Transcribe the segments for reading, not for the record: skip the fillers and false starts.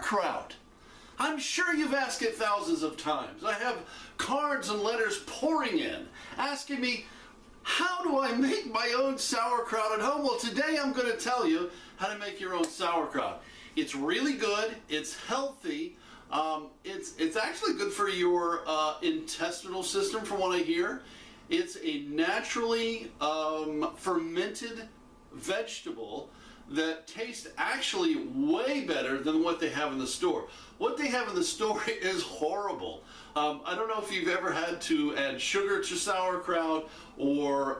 sauerkraut. I'm sure you've asked it thousands of times. I have cards and letters pouring in asking me, how do I make my own sauerkraut at home? Well, today I'm going to tell you how to make your own sauerkraut. It's really good. It's healthy. It's actually good for your intestinal system, from what I hear. It's a naturally fermented vegetable that tastes actually way better than what they have in the store. What they have in the store is horrible. I don't know if you've ever had to add sugar to sauerkraut or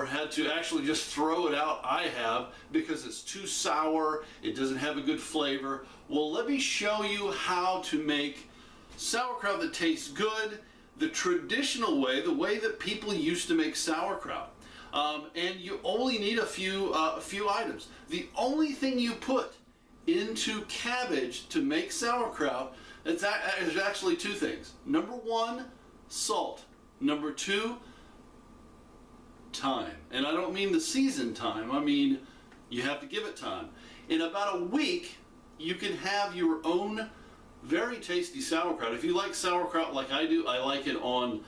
had to actually just throw it out. I have, because it's too sour, it doesn't have a good flavor. Well, let me show you how to make sauerkraut that tastes good, the traditional way, the way that people used to make sauerkraut. And you only need a few items. The only thing you put into cabbage to make sauerkraut is actually two things. Number one, salt. Number two, time. And I don't mean the season time. I mean, you have to give it time. In about a week, you can have your own very tasty sauerkraut. If you like sauerkraut like I do, I like it on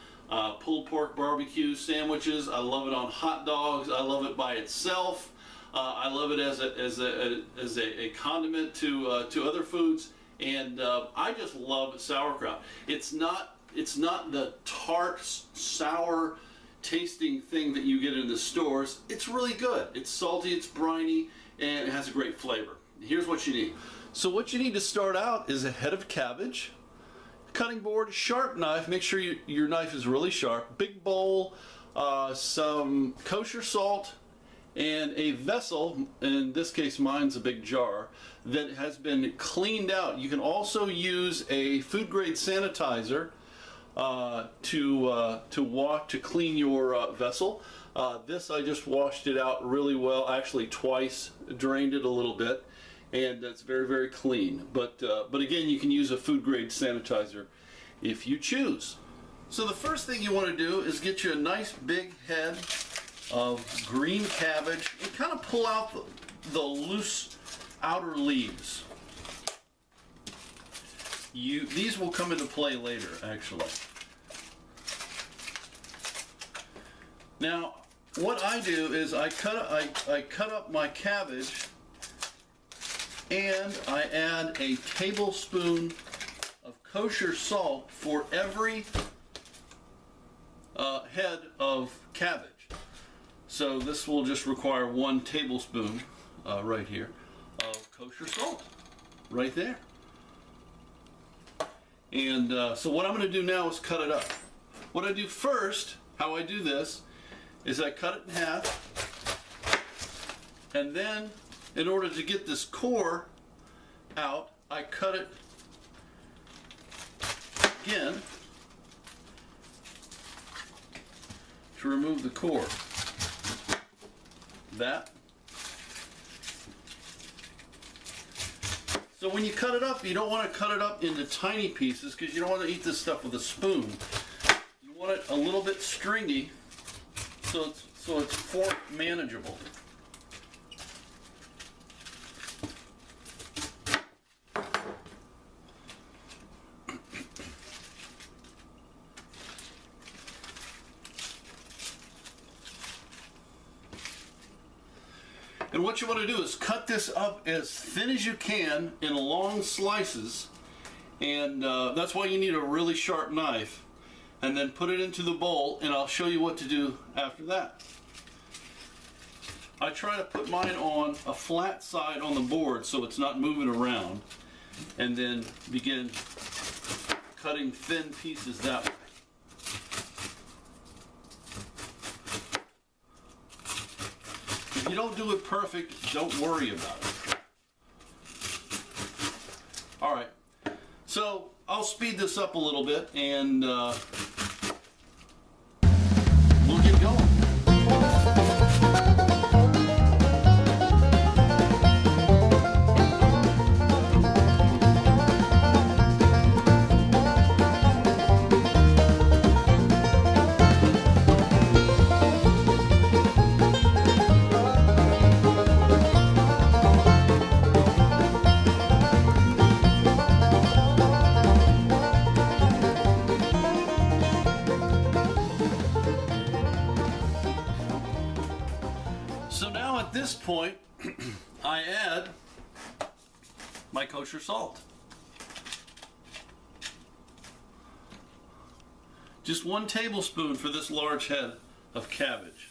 pulled pork barbecue sandwiches. I love it on hot dogs. I love it by itself. I love it as a condiment to other foods, and I just love sauerkraut. It's not the tart, sour tasting thing that you get in the stores. It's really good. It's salty, it's briny, and it has a great flavor. Here's what you need. So what you need to start out is a head of cabbage, cutting board, sharp knife. Make sure your knife is really sharp. Big bowl, some kosher salt, and a vessel, in this case mine's a big jar, that has been cleaned out. You can also use a food grade sanitizer to clean your vessel. This, I just washed it out really well, actually twice, drained it a little bit, and it's very, very clean. But again, you can use a food grade sanitizer if you choose. So the first thing you want to do is get you a nice big head of green cabbage and kind of pull out the loose outer leaves. These will come into play later, actually. Now, what I do is I cut up my cabbage, and I add a tablespoon of kosher salt for every head of cabbage. So this will just require 1 tablespoon right here of kosher salt, right there. And so what I'm going to do now is cut it up. What I do first, how I do this, is I cut it in half, and then in order to get this core out, I cut it again to remove the core. That. So when you cut it up, you don't want to cut it up into tiny pieces because you don't want to eat this stuff with a spoon. You want it a little bit stringy so it's fork manageable. And what you want to do is cut this up as thin as you can in long slices, and that's why you need a really sharp knife. And then put it into the bowl, and I'll show you what to do after that. I try to put mine on a flat side on the board so it's not moving around, and then begin cutting thin pieces that way. If you don't do it perfect, don't worry about it. All right, so I'll speed this up a little bit, and we'll get going. this point, I add my kosher salt. Just 1 tablespoon for this large head of cabbage.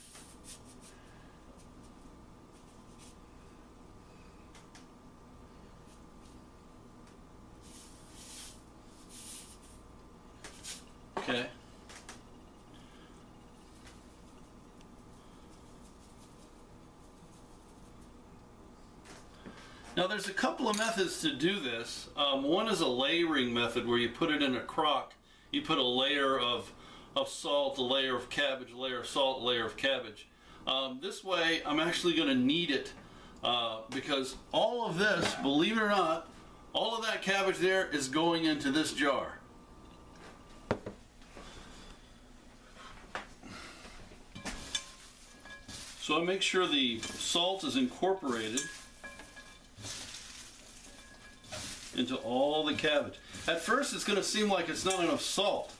Okay. Now there's a couple of methods to do this. One is a layering method where you put it in a crock. You put a layer of salt, a layer of cabbage, a layer of salt, a layer of cabbage. This way I'm actually going to knead it because all of this, believe it or not, all of that cabbage there is going into this jar. So I make sure the salt is incorporated into all the cabbage. At first it's going to seem like it's not enough salt.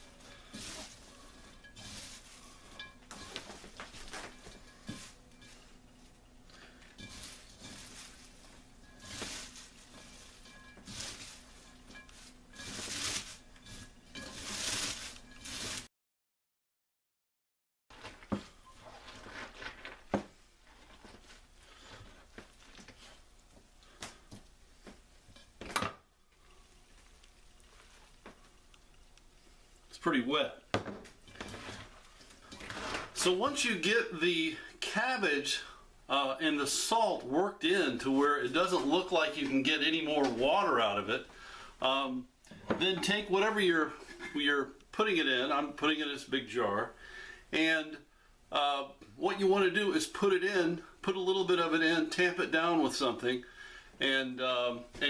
Pretty wet. So once you get the cabbage and the salt worked in to where it doesn't look like you can get any more water out of it, then take whatever you're putting it in. I'm putting it in this big jar, and what you want to do is put it in, put a little bit of it in, tamp it down with something, and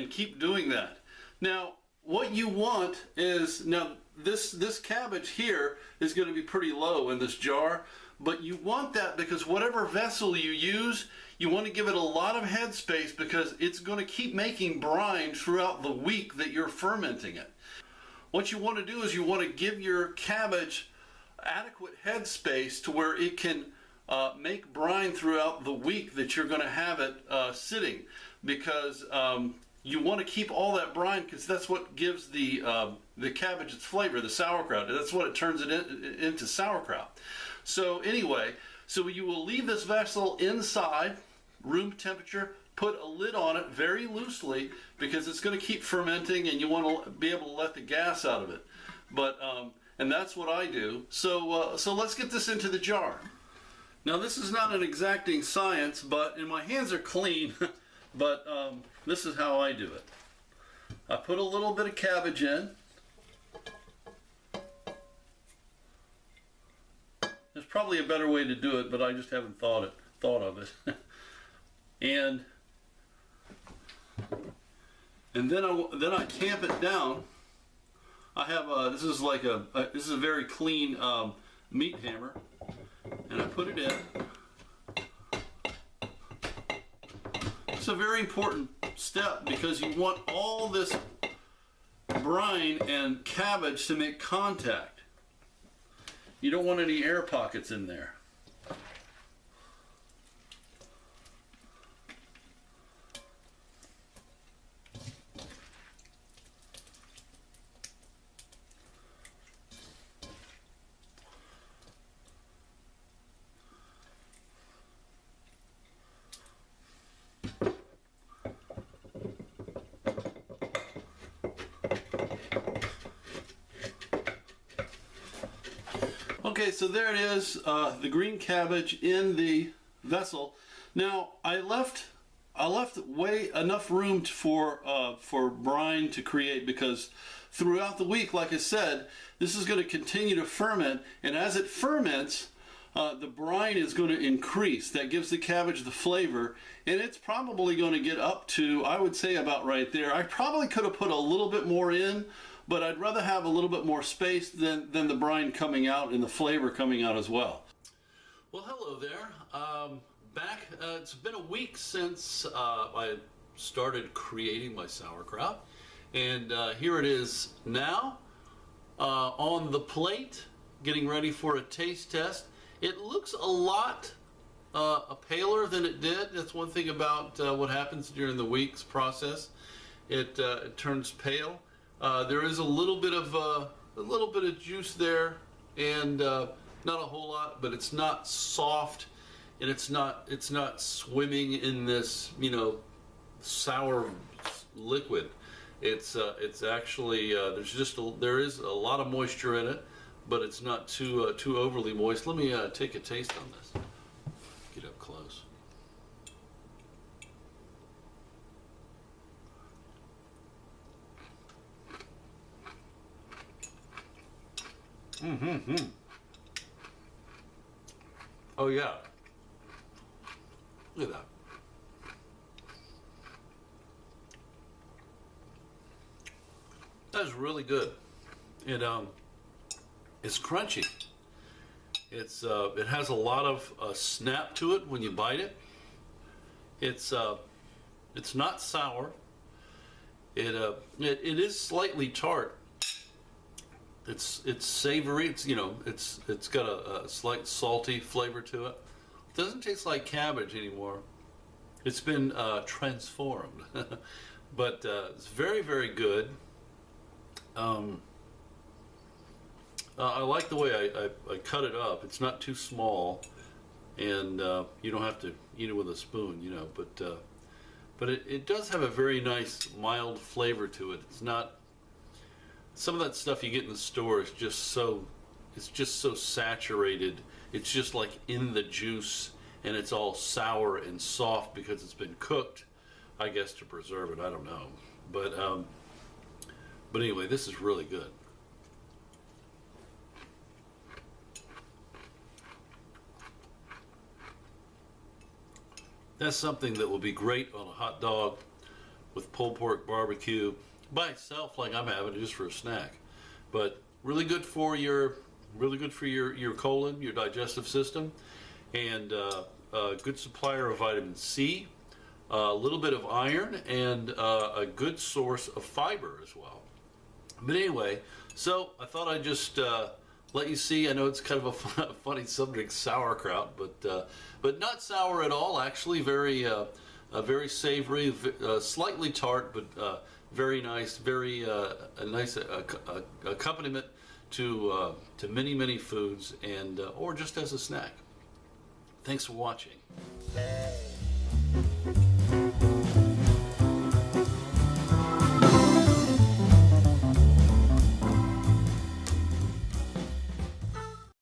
keep doing that. Now what you want is, now this cabbage here is going to be pretty low in this jar, but you want that because whatever vessel you use, you want to give it a lot of headspace because it's going to keep making brine throughout the week that you're fermenting it. What you want to do is you want to give your cabbage adequate headspace to where it can make brine throughout the week that you're going to have it sitting, because you want to keep all that brine because that's what gives the cabbage its flavor, the sauerkraut. That's what it turns it into sauerkraut. So anyway, so you will leave this vessel inside, room temperature, put a lid on it very loosely because it's going to keep fermenting and you want to be able to let the gas out of it. But and that's what I do. So let's get this into the jar. Now this is not an exacting science, and my hands are clean, but this is how I do it. I put a little bit of cabbage in. There's probably a better way to do it, but I just haven't thought of it. and then I tamp it down. I have this is like this is a very clean meat hammer, and I put it in. It's a very important step because you want all this brine and cabbage to make contact. You don't want any air pockets in there. Okay, so there it is, the green cabbage in the vessel. Now I left enough room for brine to create, because throughout the week, like I said, this is going to continue to ferment, and as it ferments, the brine is going to increase. That gives the cabbage the flavor, and it's probably going to get up to, I would say, about right there. I probably could have put a little bit more in, but I'd rather have a little bit more space than the brine coming out and the flavor coming out as well. Well, hello there. Back. It's been a week since I started creating my sauerkraut, and here it is now on the plate, getting ready for a taste test. It looks a lot paler than it did. That's one thing about what happens during the week's process. It turns pale. There is a little bit of juice there, and not a whole lot, but it's not soft, and it's not swimming in this sour liquid. It's actually there is a lot of moisture in it, but it's not too overly moist. Let me take a taste on this. Get up close. Oh yeah. Look at that. That is really good. It's crunchy. It has a lot of snap to it when you bite it. It's not sour. It is slightly tart. It's savory. It's got a slight salty flavor to it. It doesn't taste like cabbage anymore. It's been transformed, but it's very, very good. I like the way I cut it up. It's not too small, and you don't have to eat it with a spoon, but it does have a very nice mild flavor to it. It's not some of that stuff you get in the store is just so saturated. It's just like in the juice, and it's all sour and soft because it's been cooked, I guess, to preserve it. I don't know, but anyway, this is really good. That's something that will be great on a hot dog with pulled pork barbecue by itself, like I'm having it just for a snack. But really good for your colon, your digestive system, and a good supplier of vitamin C, a little bit of iron, and a good source of fiber as well. But anyway, so I thought I'd just let you see. I know it's kind of a funny subject, sauerkraut, but not sour at all. Actually, very savory, slightly tart, but very nice. A nice accompaniment to many foods, and or just as a snack. Thanks for watching.